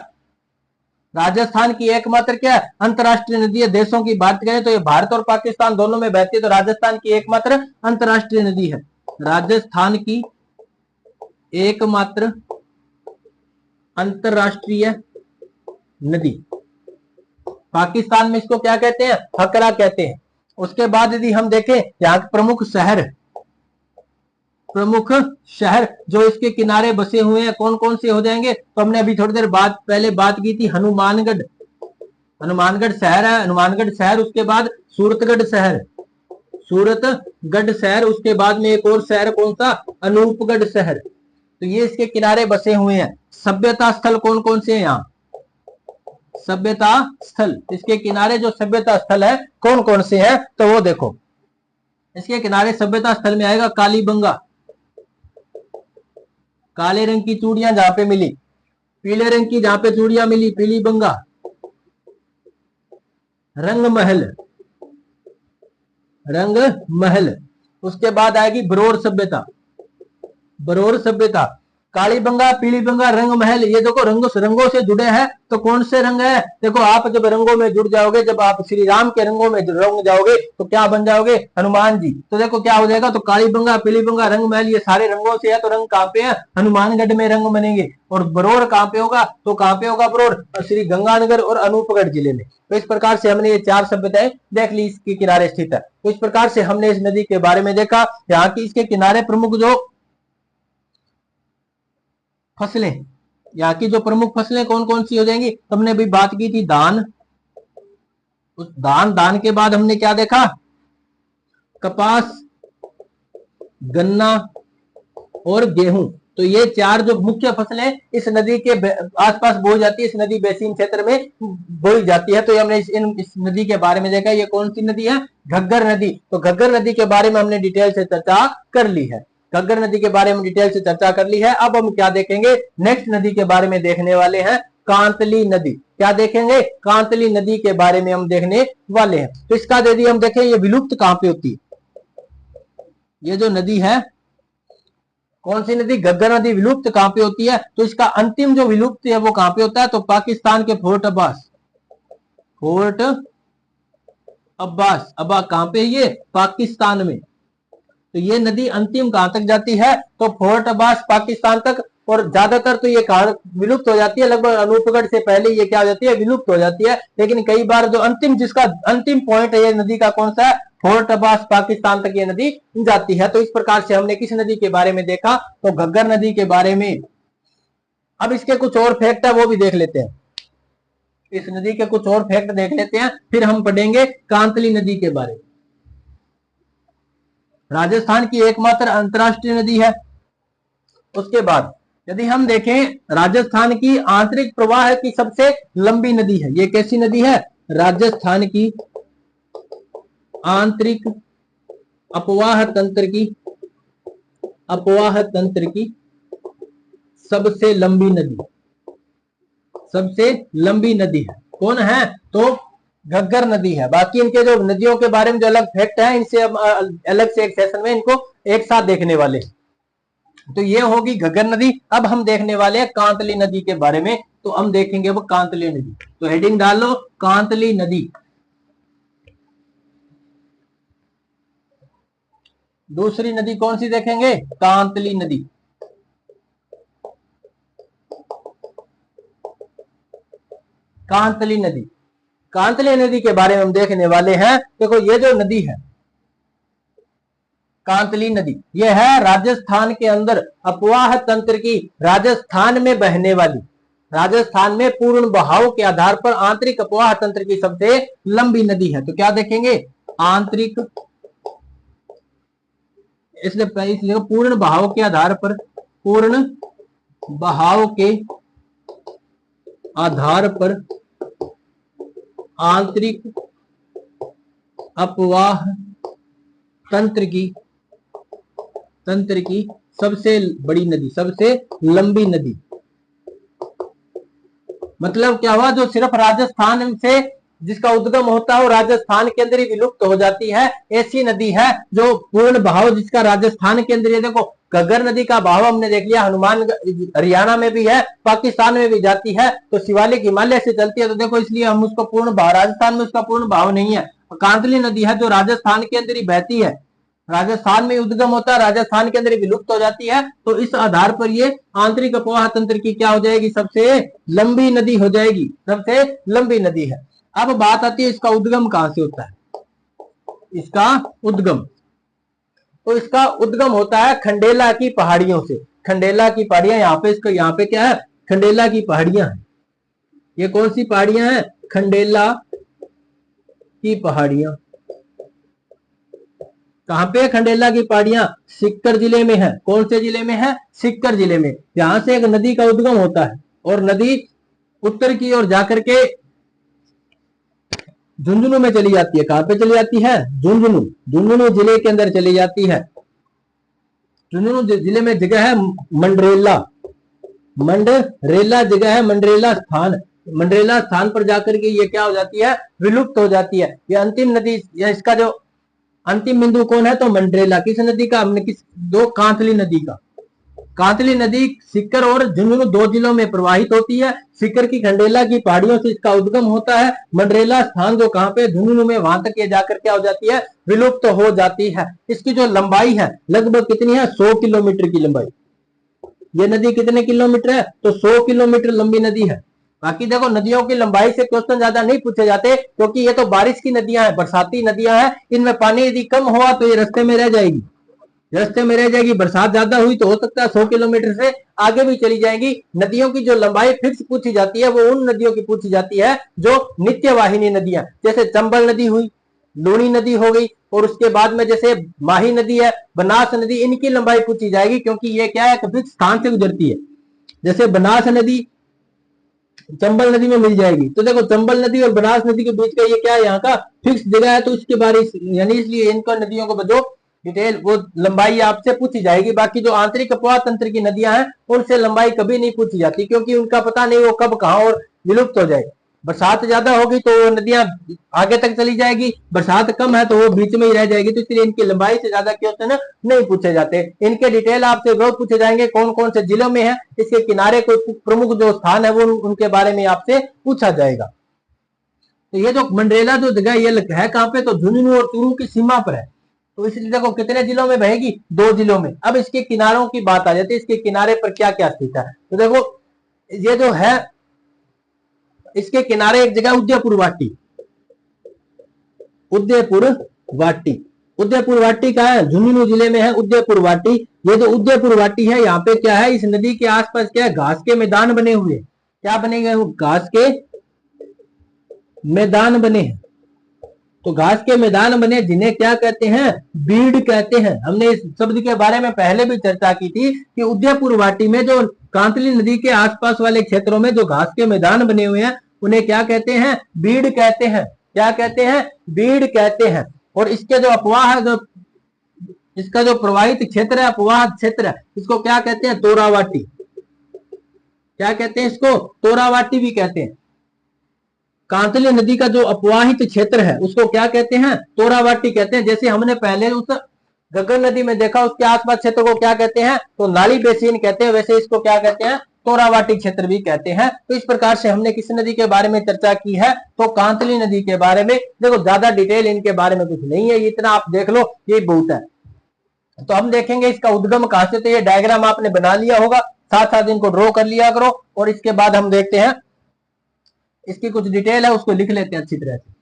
राजस्थान की एकमात्र क्या है, अंतरराष्ट्रीय नदी है। देशों की बात करें तो ये भारत और पाकिस्तान दोनों में बहती है, तो राजस्थान की एकमात्र अंतरराष्ट्रीय नदी है, राजस्थान की एकमात्र अंतरराष्ट्रीय नदी। पाकिस्तान में इसको क्या कहते हैं, हकरा कहते हैं। उसके बाद यदि हम देखें यहाँ के प्रमुख शहर, प्रमुख शहर जो इसके किनारे बसे हुए हैं कौन कौन से हो जाएंगे, तो हमने अभी थोड़ी देर बाद पहले बात की थी, हनुमानगढ़, हनुमानगढ़ शहर है, हनुमानगढ़ शहर। उसके बाद सूरतगढ़ शहर, सूरतगढ़ शहर। उसके बाद में एक और शहर कौन सा, अनूपगढ़ शहर। तो ये इसके किनारे बसे हुए हैं। सभ्यता स्थल कौन कौन से हैं यहाँ, सभ्यता स्थल, इसके किनारे जो सभ्यता स्थल है कौन कौन से हैं, तो वो देखो इसके किनारे सभ्यता स्थल में आएगा कालीबंगा, काले रंग की चूड़ियां जहां पे मिली, पीले रंग की जहां पे चूड़ियां मिली पीली बंगा, रंग महल, रंग महल। उसके बाद आएगी बरोर सभ्यता, बरोर सभ्यता। काली बंगा, पीली बंगा, रंग महल, ये देखो रंगों से जुड़े हैं। तो कौन से रंग है, देखो आप जब रंगों में जुड़ जाओगे, जब आप श्री राम के रंगों में रंग जाओगे तो क्या बन जाओगे, हनुमान जी। तो देखो क्या हो जाएगा, तो काली बंगा, पीली बंगा, रंग महल, ये सारे रंगों से है, तो रंग कहां पे है, हनुमानगढ़ में रंग बनेंगे। और बरोर कहां पे होगा, तो कहां पे होगा बरोर, श्री गंगानगर और अनूपगढ़ जिले में। तो इस प्रकार से हमने ये 4 सभ्यताएं देख ली, इसके किनारे स्थित है। तो इस प्रकार से हमने इस नदी के बारे में देखा। यहाँ की इसके किनारे प्रमुख जो फसलें, यहाँ की जो प्रमुख फसलें कौन कौन सी हो जाएंगी, तो हमने अभी बात की थी धान। उस धान के बाद हमने क्या देखा, कपास, गन्ना और गेहूं। तो ये 4 जो मुख्य फसलें इस नदी के आसपास बोई जाती है, इस नदी बेसिन क्षेत्र में बोई जाती है। तो ये हमने इस नदी के बारे में देखा। ये कौन सी नदी है, घग्गर नदी। तो घग्गर नदी के बारे में हमने डिटेल से चर्चा कर ली है, घग्गर नदी के बारे में डिटेल से चर्चा कर ली है। अब हम क्या देखेंगे, नेक्स्ट नदी के बारे में देखने वाले हैं, कांतली नदी। क्या देखेंगे, कांतली नदी के बारे में हम देखने वाले हैं। तो इसका यदि हम देखें, ये विलुप्त कहां पे होती है, ये जो नदी है कौन सी नदी, घग्गर नदी, विलुप्त कहां पे होती है, तो इसका अंतिम जो विलुप्त है वो कहां पे होता है, तो पाकिस्तान के फोर्ट अब्बास, फोर्ट अब्बास। अब कहां पे ये, पाकिस्तान में। तो ये नदी अंतिम कहां तक जाती है, तो फोर्ट अब्बास पाकिस्तान तक। और ज्यादातर तो ये कहां विलुप्त हो जाती है, लगभग अनूपगढ़ से पहले ये क्या हो जाती है, विलुप्त हो जाती है। लेकिन कई बार जो अंतिम, जिसका अंतिम पॉइंट है ये नदी का कौन सा है, फोर्ट अब्बास पाकिस्तान तक ये नदी जाती है। तो इस प्रकार से हमने किस नदी के बारे में देखा, तो घग्गर नदी के बारे में। अब इसके कुछ और फैक्ट है वो भी देख लेते हैं, इस नदी के कुछ और फैक्ट देख लेते हैं, फिर हम पढ़ेंगे कांतली नदी के बारे में। राजस्थान की एकमात्र अंतरराष्ट्रीय नदी है। उसके बाद यदि हम देखें, राजस्थान की आंतरिक प्रवाह की सबसे लंबी नदी है, ये कैसी नदी है, राजस्थान की आंतरिक अपवाह तंत्र की, अपवाह तंत्र की सबसे लंबी नदी, सबसे लंबी नदी है कौन है, तो घग्गर नदी है। बाकी इनके जो नदियों के बारे में जो अलग फैक्ट है, इनसे हम अलग से एक सेशन में इनको एक साथ देखने वाले। तो ये होगी घग्गर नदी। अब हम देखने वाले हैं कांतली नदी के बारे में। तो हम देखेंगे वो कांतली नदी, तो हेडिंग डाल लो कांतली नदी। दूसरी नदी कौन सी देखेंगे, कांतली नदी। कांतली नदी। कांतली नदी के बारे में हम देखने वाले हैं। देखो ये जो नदी है कांतली नदी, ये है राजस्थान के अंदर अपवाह तंत्र की, राजस्थान में बहने वाली, राजस्थान में पूर्ण बहाव के आधार पर आंतरिक अपवाह तंत्र की सबसे लंबी नदी है। तो क्या देखेंगे, आंतरिक, इसलिए पूर्ण बहाव के आधार पर, पूर्ण बहाव के आधार पर आंतरिक अपवाह तंत्र की सबसे बड़ी नदी, सबसे लंबी नदी। मतलब क्या हुआ, जो सिर्फ राजस्थान से जिसका उद्गम होता है वो राजस्थान के अंदर ही विलुप्त हो जाती है, ऐसी नदी है जो पूर्ण बहाव जिसका राजस्थान के अंदर। देखो घग्गर नदी का बहाव हमने देख लिया, हनुमान हरियाणा में भी है, पाकिस्तान में भी जाती है, तो शिवालिक हिमालय से चलती है, तो देखो इसलिए हम उसको पूर्ण बहाव, राजस्थान में उसका पूर्ण बहाव नहीं है। कांतली नदी है जो राजस्थान के अंदर ही बहती है, राजस्थान में उद्गम होता है, राजस्थान के अंदर विलुप्त हो जाती है, तो इस आधार पर ये आंतरिक अपवाह तंत्र की क्या हो जाएगी, सबसे लंबी नदी हो जाएगी, सबसे लंबी नदी है। अब बात आती है इसका उद्गम कहां से होता है, इसका उद्गम, तो इसका उद्गम होता है खंडेला की पहाड़ियों से। खंडेला की पहाड़ियां, यहाँ पे इसका, यहाँ पे क्या है, खंडेला की पहाड़ियां हैं। ये कौन सी पहाड़ियां हैं, खंडेला की पहाड़ियां। कहां पे खंडेला की पहाड़ियां, सीकर जिले में है। कौन से जिले में है, सीकर जिले में। यहां से एक नदी का उद्गम होता है और नदी उत्तर की ओर जाकर के झुंझुनू में चली जाती है। कहां पे चली जाती है, झुंझुनू, झुंझुनू जिले के अंदर चली जाती है। झुंझुनू जिले में जगह है मंडरेला, मंडरेला जगह है, मंडरेला स्थान, मंडरेला स्थान पर जाकर के ये क्या हो जाती है, विलुप्त हो जाती है। ये अंतिम नदी, या इसका जो अंतिम बिंदु कौन है, तो मंडरेला। किस नदी का, हमने किस, दो कांतली नदी का। कांतली नदी सीकर और झुंझुनू दो जिलों में प्रवाहित होती है। सीकर की खंडेला की पहाड़ियों से इसका उद्गम होता है। मंडरेला स्थान जो कहां पे, झुंझुनू में, वहां तक ये जाकर क्या हो जाती है, विलुप्त हो जाती है। इसकी जो लंबाई है लगभग कितनी है, 100 किलोमीटर की लंबाई। ये नदी कितने किलोमीटर है, तो 100 किलोमीटर लंबी नदी है। बाकी देखो नदियों की लंबाई से क्वेश्चन ज्यादा नहीं पूछे जाते, क्योंकि ये तो बारिश की नदियां हैं, बरसाती नदियां हैं, इनमें पानी यदि कम हुआ तो ये रास्ते में रह जाएगी, रास्ते में रह जाएगी। बरसात ज्यादा हुई तो हो सकता है 100 किलोमीटर से आगे भी चली जाएगी। नदियों की जो लंबाई फिक्स पूछी जाती है वो उन नदियों की पूछी जाती है जो नित्य वाहिनी नदियां, जैसे चंबल नदी हुई, लूणी नदी हो गई, और उसके बाद में जैसे माही नदी है, बनास नदी, इनकी लंबाई पूछी जाएगी, क्योंकि ये क्या है, फिक्स स्थान से गुजरती है। जैसे बनास नदी चंबल नदी में मिल जाएगी, तो देखो चंबल नदी और बनास नदी के बीच का ये क्या है, यहाँ का फिक्स जगह है, तो इसके बारे, यानी इसलिए इनको नदियों को जो डिटेल, वो लंबाई आपसे पूछी जाएगी। बाकी जो आंतरिक अपवाह तंत्र की नदियां हैं उनसे लंबाई कभी नहीं पूछी जाती, क्योंकि उनका पता नहीं वो कब कहां और विलुप्त हो जाए। बरसात ज्यादा होगी तो वो नदियां आगे तक चली जाएगी, बरसात कम है तो वो बीच में ही रह जाएगी, तो इसलिए इनकी लंबाई से ज्यादा क्वेश्चन नहीं पूछे जाते। इनके डिटेल आपसे बहुत पूछे जाएंगे, कौन कौन से जिलों में है, इसके किनारे कोई प्रमुख जो स्थान है वो उनके बारे में आपसे पूछा जाएगा। तो ये जो मंडरेला जो जगह ये है कहां पे, तो झुंझुनू और चूरू की सीमा पर है। तो इसलिए देखो कितने जिलों में बहेगी, 2 जिलों में। अब इसके किनारों की बात आ जाती है, इसके किनारे पर क्या क्या स्थित है। तो देखो ये जो है, इसके किनारे एक जगह उदयपुर वाटी, उदयपुर वाटी, उदयपुर वाटी का है, झुंझुनू जिले में है उदयपुर वाटी। ये जो उदयपुर वाटी है, यहाँ पे क्या है, इस नदी के आसपास क्या है, घास के मैदान बने हुए। क्या बने गए, घास के मैदान बने हैं। तो घास के मैदान बने, जिन्हें क्या कहते हैं, बीड़ कहते हैं। हमने इस शब्द के बारे में पहले भी चर्चा की थी कि उदयपुर वाटी में जो कांतली नदी के आसपास वाले क्षेत्रों में जो घास के मैदान बने हुए हैं उन्हें क्या कहते हैं, बीड़ कहते हैं। क्या कहते हैं, बीड़ कहते हैं। और इसके जो अपवाह है, जो इसका जो प्रवाहित क्षेत्र है, अपवाह क्षेत्र है, इसको क्या कहते हैं, तोरावाटी। क्या कहते हैं इसको, तोरावाटी भी कहते हैं। कांतली नदी का जो अपवाहित क्षेत्र है उसको क्या कहते हैं, तोरावाटी कहते हैं। जैसे हमने पहले उस घग्गर नदी में देखा, उसके आसपास क्षेत्र को क्या कहते हैं, तो नाली बेसिन कहते हैं, वैसे इसको क्या कहते हैं, तोरावाटी क्षेत्र भी कहते हैं। तो इस प्रकार से हमने किस नदी के बारे में चर्चा की है, तो कांतली नदी के बारे में। देखो ज्यादा डिटेल इनके बारे में कुछ नहीं है, इतना आप देख लो, ये बहुत है। तो हम देखेंगे इसका उद्गम कहां से, तो ये डायग्राम आपने बना लिया होगा, साथ साथ इनको ड्रॉ कर लिया करो। और इसके बाद हम देखते हैं इसकी कुछ डिटेल है, उसको लिख लेते हैं अच्छी तरह से।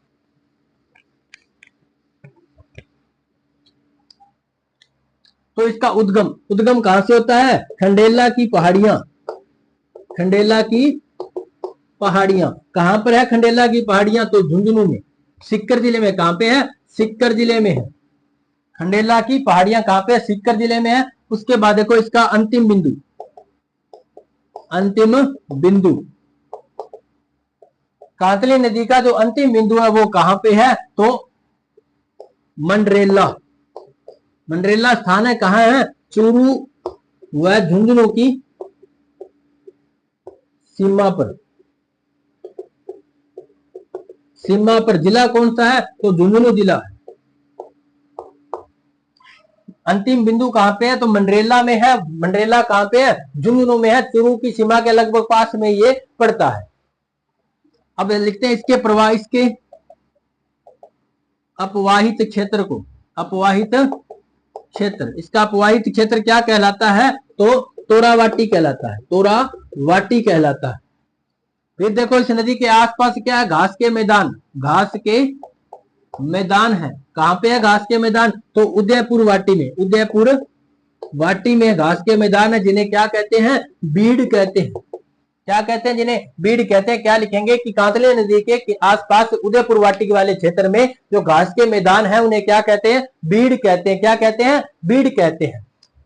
तो इसका उद्गम उद्गम कहां से होता है? खंडेला की पहाड़ियां। खंडेला की पहाड़ियां कहां पर है? खंडेला की पहाड़ियां तो झुंझुनू में, सीकर जिले में। कहां पे है? सीकर जिले में है। खंडेला की पहाड़ियां कहां पे है? सीकर जिले में है। उसके बाद देखो इसका अंतिम बिंदु, अंतिम बिंदु कांतली नदी का जो अंतिम बिंदु है वो कहां पे है? तो मंडरेला। मंडरेला स्थान है, कहां है? चूरू व झुंझुनू की सीमा पर। सीमा पर जिला कौन सा है? तो झुंझुनू जिला है। अंतिम बिंदु कहां पे है? तो मंडरेला में है। मंडरेला कहां पे है? झुंझुनू में है। चूरू की सीमा के लगभग पास में ये पड़ता है। अब लिखते हैं इसके प्रवाह, इसके अपवाहित क्षेत्र को। अपवाहित क्षेत्र, इसका अपवाहित क्षेत्र क्या कहलाता है? तो तोरावाटी कहलाता है। तोरावाटी कहलाता है। फिर देखो इस नदी के आसपास क्या है? घास के मैदान। घास के मैदान है। कहां पे है घास के मैदान? तो उदयपुर वाटी में। उदयपुर वाटी में घास के मैदान है, जिन्हें क्या कहते हैं? बीड़ कहते हैं। क्या कहते हैं? जिन्हें बीड़ कहते हैं। क्या लिखेंगे कि कांतले नदी के आसपास उदयपुर वाटी वाले क्षेत्र में जो घास के मैदान है उन्हें क्या कहते हैं? बीड़ कहते हैं। क्या कहते हैं? बीड़ कहते हैं।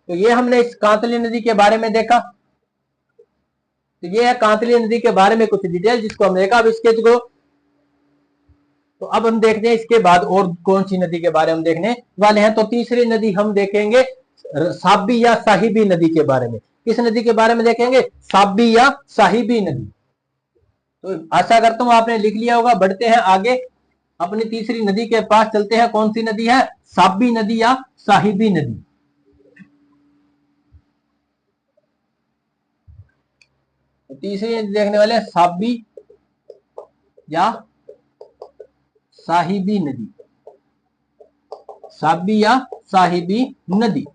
तो ये हमने इस कांतली नदी के बारे में देखा। तो ये है कांतली नदी के बारे में कुछ डिटेल जिसको हम देखा। अब स्केच को तो अब हम देखते हैं इसके बाद और कौन सी नदी के बारे में देखने वाले हैं। तो तीसरी नदी हम देखेंगे साबी या साहिबी नदी के बारे में। किस नदी के बारे में देखेंगे? साबी या साहिबी नदी। तो आशा करता हूं आपने लिख लिया होगा। बढ़ते हैं आगे, अपनी तीसरी नदी के पास चलते हैं। कौन सी नदी है? साबी नदी या साहिबी नदी। तो तीसरी नदी देखने वाले साबी या साहिबी नदी। साबी या साहिबी नदी।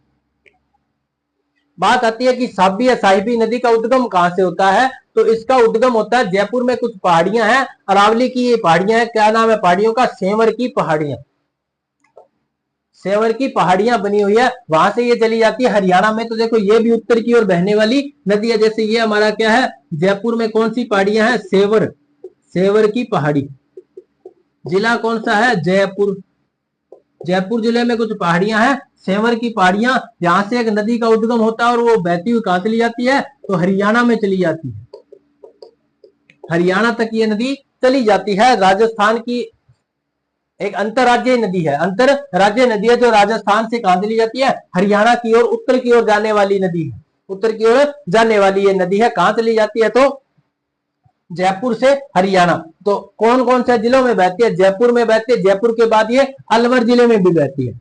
बात आती है कि साबी या साहिबी नदी का उद्गम कहां से होता है? तो इसका उद्गम होता है जयपुर में कुछ पहाड़ियां हैं, अरावली की ये पहाड़ियां हैं। क्या नाम है पहाड़ियों का? सेंवर की पहाड़ियां। सेंवर की पहाड़ियां बनी हुई है, वहां से ये चली जाती है हरियाणा में। तो देखो ये भी उत्तर की ओर बहने वाली नदी है। जैसे ये हमारा क्या है? जयपुर में कौन सी पहाड़ियां हैं? सेंवर। सेंवर की पहाड़ी। जिला कौन सा है? जयपुर। जयपुर जिले में कुछ पहाड़ियां हैं, सेंवर की पहाड़ियां, जहां से एक नदी का उद्गम होता है और वो बहती हुई कहां चली जाती है? तो हरियाणा में चली जाती है। हरियाणा तक ये नदी चली जाती है। राजस्थान की एक अंतरराज्यीय नदी है। अंतर राज्य नदी है जो राजस्थान से कहां चली जाती है? हरियाणा की ओर, उत्तर की ओर जाने वाली नदी है। उत्तर की ओर जाने वाली ये नदी है। कहां चली जाती है? तो जयपुर से हरियाणा। तो कौन कौन से जिलों में बहती है? जयपुर में बहती है। जयपुर के बाद ये अलवर जिले में भी बहती है।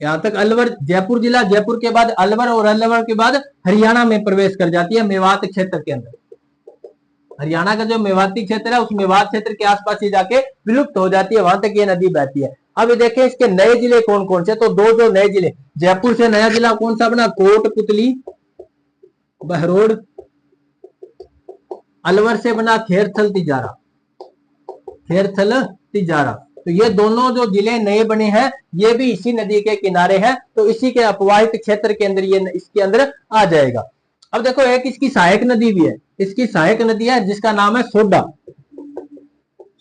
यहां तक अलवर, जयपुर जिला, जयपुर के बाद अलवर और अलवर के बाद हरियाणा में प्रवेश कर जाती है, मेवात क्षेत्र के अंदर। हरियाणा का जो मेवाती क्षेत्र है उस मेवात क्षेत्र के आसपास ही जाके विलुप्त हो जाती है, वहां तक ये नदी बहती है। अब देखें इसके नए जिले कौन कौन से। तो दो जो नए जिले, जयपुर से नया जिला कौन सा बना? कोटपुतली बहरोड। अलवर से बना खेरथल तिजारा। खेरथल तिजारा। तो ये दोनों जो जिले नए बने हैं ये भी इसी नदी के किनारे हैं। तो इसी के अपवाहित क्षेत्र के अंदर ये इसके अंदर आ जाएगा। अब देखो एक इसकी सहायक नदी भी है। इसकी सहायक नदी है जिसका नाम है सोडा।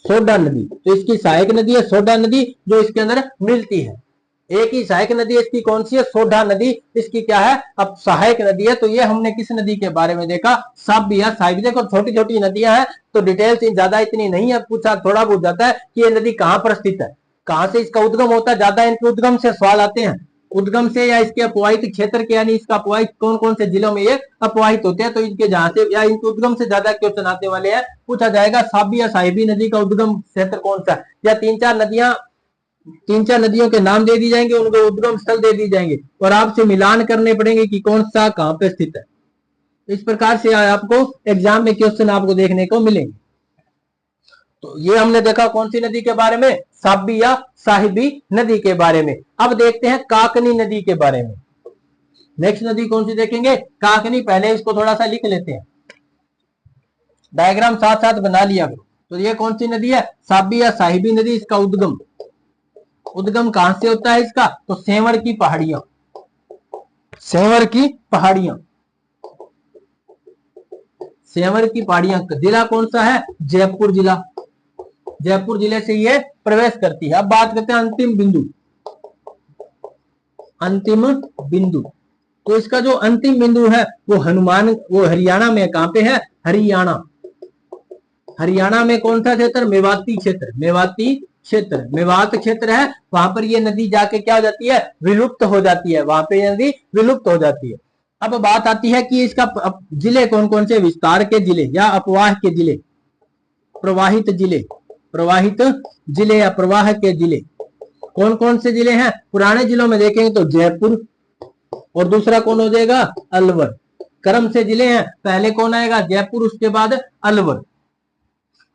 सोडा नदी। तो इसकी सहायक नदी है सोडा नदी, जो इसके अंदर मिलती है। एक ही सहायक नदी इसकी कौन सी है? सोडा नदी। इसकी क्या है? अब सहायक नदी है। तो ये हमने किस नदी के बारे में देखा? साबी या साहिबी। देखो छोटी छोटी नदियां हैं तो डिटेल्स ज्यादा इतनी नहीं है, पूछा थोड़ा बहुत जाता है कि ये नदी कहां पर स्थित है, कहां से इसका उद्गम होता है। ज्यादा इनके उद्गम से सवाल आते हैं, उद्गम से या इसके अपवाहित क्षेत्र के, यानी इसका अपवाहित कौन कौन से जिलों में ये अपवाहित होते हैं। तो इनके जहां से या इनके उद्गम से ज्यादा क्वेश्चन आने वाले हैं, पूछा जाएगा साबी या साहिबी नदी का उद्गम क्षेत्र कौन सा है। या तीन चार नदियों के नाम दे दी जाएंगे, उनके उद्गम स्थल दे दी जाएंगे और आपसे मिलान करने पड़ेंगे कि कौन सा कहां पे स्थित है। इस प्रकार से आपको एग्जाम में क्वेश्चन आपको देखने को मिलेंगे। तो ये हमने देखा कौन सी नदी के बारे में? साबी या साहिबी नदी के बारे में। अब देखते हैं काकनी नदी के बारे में। नेक्स्ट नदी कौन सी देखेंगे? काकनी। पहले इसको थोड़ा सा लिख लेते हैं। डायग्राम साथ साथ बना लिया करो। तो ये कौन सी नदी है? साबी या साहिबी नदी। इसका उद्गम, उद्गम कहां से होता है इसका? तो सेंवर की पहाड़ियां, सेंवर की पहाड़ियां, सेंवर की पहाड़ियां। जिला कौन सा है? जयपुर जिला। जयपुर जिले से ये प्रवेश करती है। अब बात करते हैं अंतिम बिंदु, अंतिम बिंदु। तो इसका जो अंतिम बिंदु है वो वो हरियाणा में, कहां पे है? हरियाणा। हरियाणा में कौन सा क्षेत्र? मेवाती क्षेत्र। मेवाती क्षेत्र, मेवात क्षेत्र है, वहां पर ये नदी जाके क्या हो जाती है? विलुप्त हो जाती है। वहां पे नदी विलुप्त हो जाती है। अब बात आती है कि इसका जिले कौन कौन से? विस्तार के जिले या अपवाह के जिले, प्रवाहित जिले, प्रवाहित जिले या प्रवाह के जिले कौन कौन से जिले हैं? पुराने जिलों में देखेंगे तो जयपुर, और दूसरा कौन हो जाएगा? अलवर। क्रम से जिले हैं, पहले कौन आएगा? जयपुर, उसके बाद अलवर।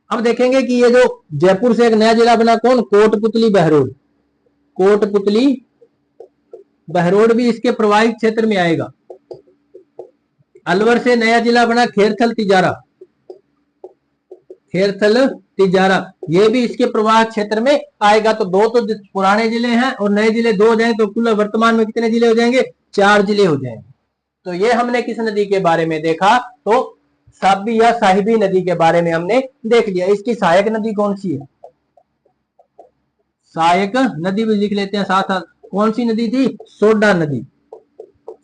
अब देखेंगे कि ये जो जयपुर से एक नया जिला बना, कौन? कोटपुतली बहरोड। कोटपुतली बहरोड भी इसके प्रवाहित क्षेत्र में आएगा। अलवर से नया जिला बना खेरथल तिजारा, खेरथल तिजारा, ये भी इसके प्रवाह क्षेत्र में आएगा। तो दो तो पुराने जिले हैं और नए जिले दो हो जाएंगे, तो कुल वर्तमान में कितने जिले हो जाएंगे? 4 जिले हो जाएंगे। तो ये हमने किस नदी के बारे में देखा? तो साबी या साहिबी नदी के बारे में हमने देख लिया। इसकी सहायक नदी कौन सी है? सहायक नदी भी लिख लेते हैं साथ साथ। कौन सी नदी थी? सोडा नदी।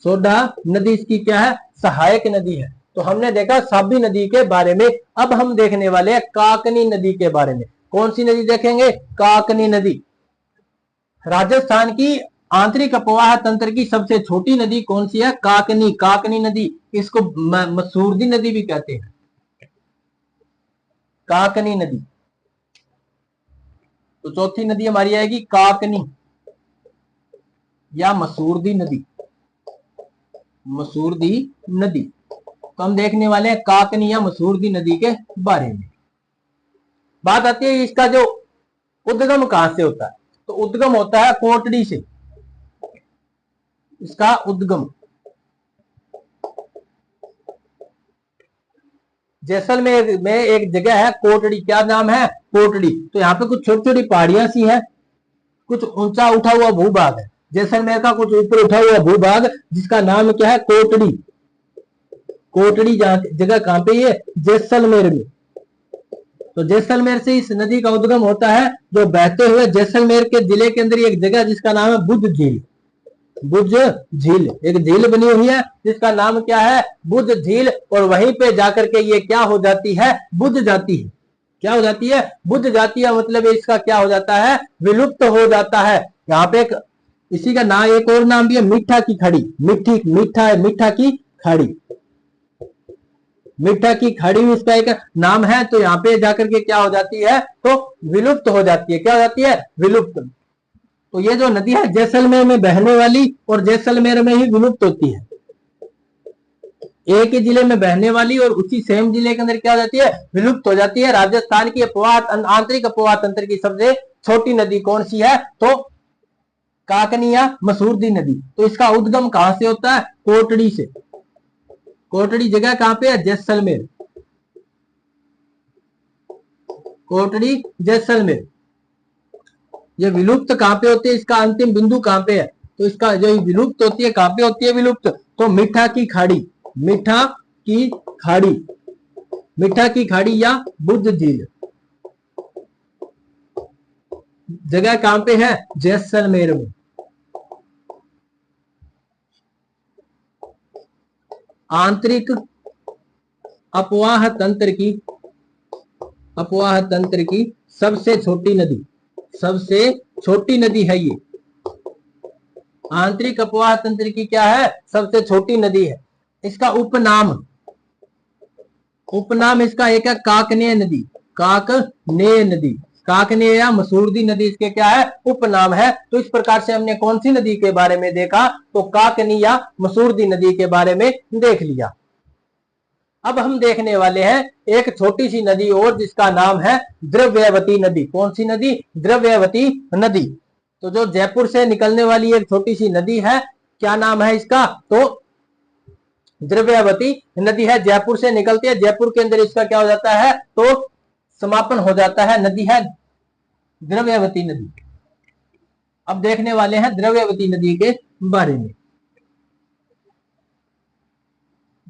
सोडा नदी इसकी क्या है? सहायक नदी है। तो हमने देखा साबी नदी के बारे में। अब हम देखने वाले हैं काकनी नदी के बारे में। कौन सी नदी देखेंगे? काकनी नदी। राजस्थान की आंतरिक अपवाह तंत्र की सबसे छोटी नदी कौन सी है? काकनी। काकनी नदी, इसको मसूरदी नदी भी कहते हैं, काकनी नदी। तो चौथी नदी हमारी आएगी काकनी या मसूरदी नदी, मसूरदी नदी। तो हम देखने वाले हैं काकनी या मसूरदी नदी के बारे में। बात आती है इसका जो उद्गम कहां से होता है? तो उद्गम होता है कोटड़ी से। इसका उद्गम जैसलमेर में एक जगह है कोटड़ी। क्या नाम है? कोटड़ी। तो यहाँ पे कुछ छोटी छोटी पहाड़ियां सी है, कुछ ऊंचा उठा हुआ भूभाग है। जैसलमेर का कुछ ऊपर उठा हुआ भूभाग, जिसका नाम क्या है? कोटड़ी। कोटड़ी जगह कहां पे? ये जैसलमेर में। तो जैसलमेर से इस नदी का उद्गम होता है, जो बहते हुए जैसलमेर के जिले के अंदर एक जगह जिसका नाम है बुद्ध झील। बुद्ध झील, एक झील बनी हुई है जिसका नाम क्या है? बुद्ध झील। और वहीं पे जाकर के ये क्या हो जाती है? बुझ जाती है। क्या हो जाती है? बुझ जाती है। मतलब इसका क्या हो जाता है? विलुप्त हो जाता है। यहाँ पे इसी का नाम, एक और नाम भी है मीठा की खाड़ी। मीठा है, मीठा की खाड़ी, मीठा की खाड़ी भी इसका एक नाम है। तो यहाँ पे जाकर के क्या हो जाती है? तो विलुप्त हो जाती है। क्या हो जाती है? विलुप्त। तो ये जो नदी है जैसलमेर में बहने वाली और जैसलमेर में ही विलुप्त होती है। एक ही जिले में बहने वाली और उसी सेम जिले के अंदर क्या हो जाती है? विलुप्त हो जाती है। राजस्थान की आंतरिक अपवाह तंत्र की सबसे छोटी नदी कौन सी है? तो काकनी या मसूरदी नदी। तो इसका उद्गम कहां से होता है? कोटड़ी से। कोटड़ी जगह कहां पे है? जैसलमेर। कोटड़ी जैसलमेर। ये विलुप्त कहां पे होती है? इसका अंतिम बिंदु कहां पे है? तो इसका जो विलुप्त होती है कहां पे होती है विलुप्त? तो मीठा की खाड़ी, मीठा की खाड़ी, मीठा की खाड़ी या बुद्ध झील जगह कहां पे है? जैसलमेर में। आंतरिक अपवाह तंत्र की, अपवाह तंत्र की सबसे छोटी नदी, सबसे छोटी नदी है ये। आंतरिक अपवाह तंत्र की क्या है? सबसे छोटी नदी है। इसका उपनाम, उपनाम इसका एक है काकनेय नदी। काकनेय नदी, काकनेय या मसूरदी नदी इसके क्या है? उपनाम है। तो इस प्रकार से हमने कौन सी नदी के बारे में देखा? तो काकनी या मसूरदी नदी के बारे में देख लिया। अब हम देखने वाले हैं एक छोटी सी नदी और, जिसका नाम है द्रव्यवती नदी। कौन सी नदी? द्रव्यवती नदी। तो जो जयपुर से निकलने वाली एक छोटी सी नदी है, क्या नाम है इसका? तो द्रव्यवती नदी है, जयपुर से निकलती है, जयपुर के अंदर इसका क्या हो जाता है, तो समापन हो जाता है, नदी है द्रव्यवती नदी। अब देखने वाले हैं द्रव्यवती नदी के बारे में।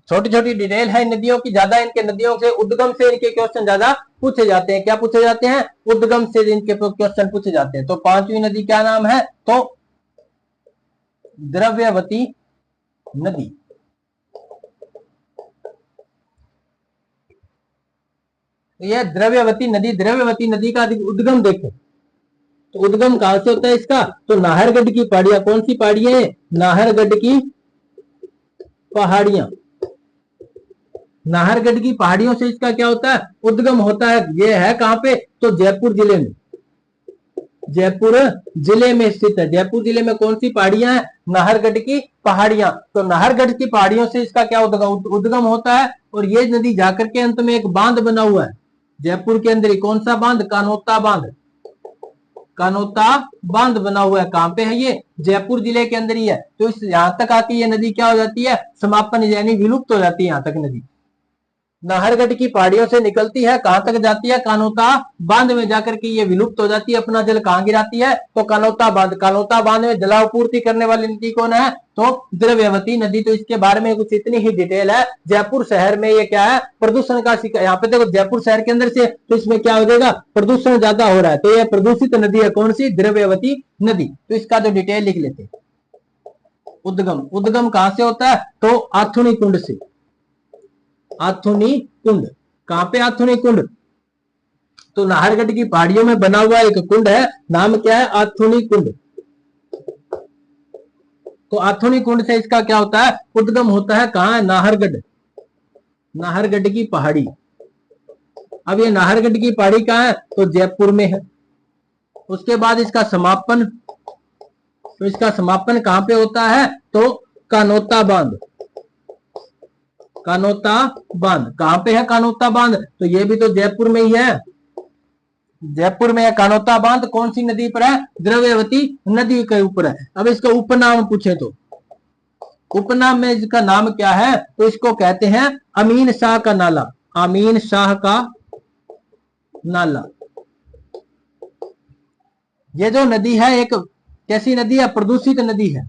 छोटी छोटी डिटेल है नदियों की, ज्यादा इनके नदियों से उद्गम से इनके क्वेश्चन ज्यादा पूछे जाते हैं। क्या पूछे जाते हैं, उद्गम से इनके क्वेश्चन पूछे जाते हैं। तो पांचवी नदी क्या नाम है, तो द्रव्यवती नदी। यह द्रव्यवती नदी का उद्गम देखें, तो उद्गम कहां से होता है इसका, तो नाहरगढ़ की पहाड़ियां, कौन सी पहाड़ियां है, नाहरगढ़ की पहाड़ियां, नाहरगढ़ की पहाड़ियों से इसका क्या होता है, उद्गम होता है। ये है कहां पे, तो जयपुर जिले में, जयपुर जिले में स्थित है। जयपुर जिले में कौन सी पहाड़ियां हैं, नाहरगढ़ की पहाड़ियां। तो नाहरगढ़ की पहाड़ियों से इसका क्या उद्गम होता है, और ये नदी जाकर के अंत में एक बांध बना हुआ है जयपुर के अंदर ही। कौन सा बांध, कानोता बांध, कानोता बांध बना हुआ है। कहां पे है ये, जयपुर जिले के अंदर ही है। तो इस यहां तक आके ये नदी क्या हो जाती है, समापन यानी विलुप्त हो जाती है। यहां तक नदी नाहरगढ़ की पहाड़ियों से निकलती है, कहां तक जाती है, कानोता बांध में जाकर के ये विलुप्त हो जाती है। अपना जल कहां गिराती है, तो कानोता बांध। कानोता बांध में जलापूर्ति करने वाली नदी कौन है, तो द्रव्यवती नदी। तो इसके बारे में कुछ इतनी ही डिटेल है। जयपुर शहर में ये क्या है, प्रदूषण का शिकार। यहाँ पे देखो जयपुर शहर के अंदर से, तो इसमें क्या हो जाएगा, प्रदूषण ज्यादा हो रहा है। तो यह प्रदूषित नदी है, कौन सी, द्रव्यवती नदी। तो इसका जो डिटेल लिख लेते हैं। उद्गम कहां से होता है, तो आथुनी कुंड से। आथुनी कुंड, कहां पे आथुनी कुंड, तो नाहरगढ़ की पहाड़ियों में बना हुआ एक कुंड है, नाम क्या है, आथुनी कुंड। तो आथुनी कुंड से इसका क्या होता है, उद्गम होता है। कहां है, नाहरगढ़, नाहरगढ़ की पहाड़ी। अब ये नाहरगढ़ की पहाड़ी कहां है, तो जयपुर में है। उसके बाद इसका समापन, तो इसका समापन कहां पे होता है, तो कानोता बांध। कानोता बांध कहां पे है, कानोता बांध, तो ये भी तो जयपुर में ही है। जयपुर में है कानोता बांध। कौन सी नदी पर है, द्रव्यवती नदी के ऊपर है। अब इसका उपनाम पूछे तो उपनाम में इसका नाम क्या है, तो इसको कहते हैं अमीन शाह का नाला। अमीन शाह का नाला। ये जो नदी है एक कैसी नदी है, प्रदूषित नदी है।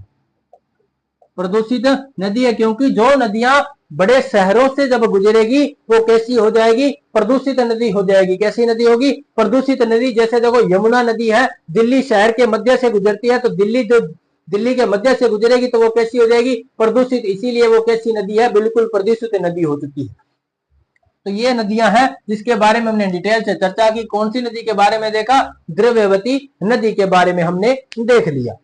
प्रदूषित नदी है क्योंकि जो नदियां बड़े शहरों से जब गुजरेगी वो कैसी हो जाएगी, प्रदूषित नदी हो जाएगी। कैसी नदी होगी, प्रदूषित नदी। जैसे देखो यमुना नदी है, दिल्ली शहर के मध्य से गुजरती है, तो दिल्ली के मध्य से गुजरेगी तो वो कैसी हो जाएगी, प्रदूषित। इसीलिए वो कैसी नदी है, बिल्कुल प्रदूषित नदी हो चुकी है। तो ये नदियां हैं जिसके बारे में हमने डिटेल से चर्चा की। कौन सी नदी के बारे में देखा, द्रव्यवती नदी के बारे में हमने देख लिया।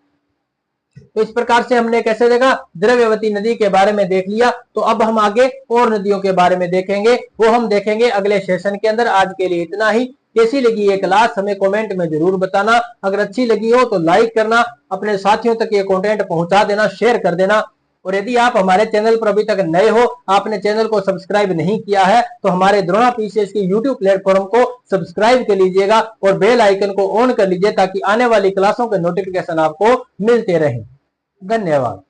तो इस प्रकार से हमने कैसे देखा, द्रव्यवती नदी के बारे में देख लिया। तो अब हम आगे और नदियों के बारे में देखेंगे, वो हम देखेंगे अगले सेशन के अंदर। आज के लिए इतना ही। कैसी लगी ये क्लास हमें कमेंट में जरूर बताना। अगर अच्छी लगी हो तो लाइक करना, अपने साथियों तक ये कंटेंट पहुंचा देना, शेयर कर देना। और यदि आप हमारे चैनल पर अभी तक नए हो, आपने चैनल को सब्सक्राइब नहीं किया है, तो हमारे द्रोणा पीसीएस के यूट्यूब प्लेटफॉर्म को सब्सक्राइब कर लीजिएगा और बेल आइकन को ऑन कर लीजिए ताकि आने वाली क्लासों के नोटिफिकेशन आपको मिलते रहें। धन्यवाद।